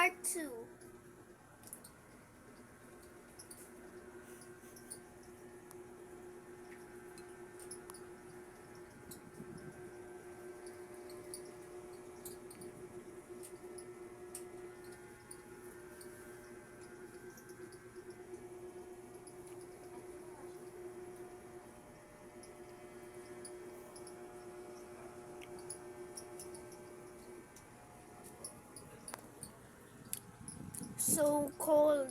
part 2. So cold.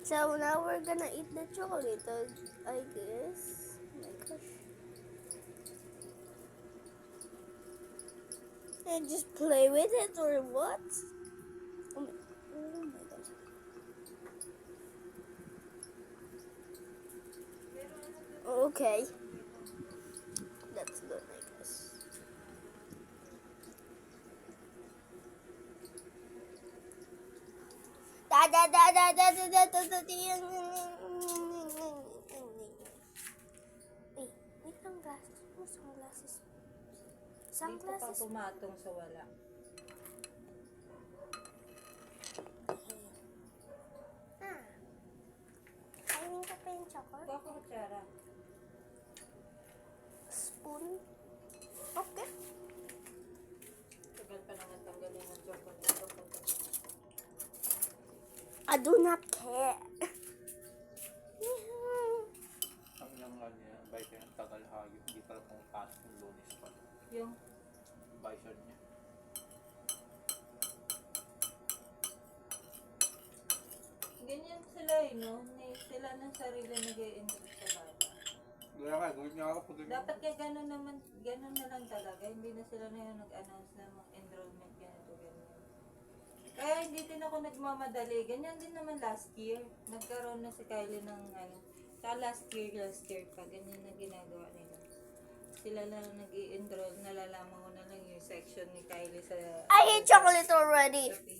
So now we're gonna eat the chocolate, I guess. Oh my gosh. And just play with it or what? Oh my gosh. Okay. That's good, I guess. Da da da da da da da da da. Wait lang, glasses mo, sunglasses. Dito ka pumatong sa wala. Kainin ko pa yung chocolate. Kuha ko kutsara. Spoon. Okay. Tagal pa naman tanggalin ng chocolate. I do not care. Ang nangal niya, bison ng tagal hayop, hindi pala pumapasok ng Lunes pa. Yung Bison niya. ganyan sila no? Sila ng sarili nag-i-enjoy sa bata. Kaya nga, gulit niya ako pag Dapat kaya gano'n naman, gano'n na lang talaga. Hindi na sila na yung nag-announce na enrollment ganito, ganyan. Kaya hindi din ako nagmamadali. Ganyan din naman last year. Nagkaroon na si Kylie ng ano. Sa last year pa. Ganyan na ginagawa nila. Sila lang nag-i-enroll. Nalalaman ko na lang yung section ni Kylie sa... I ate chocolate already. sa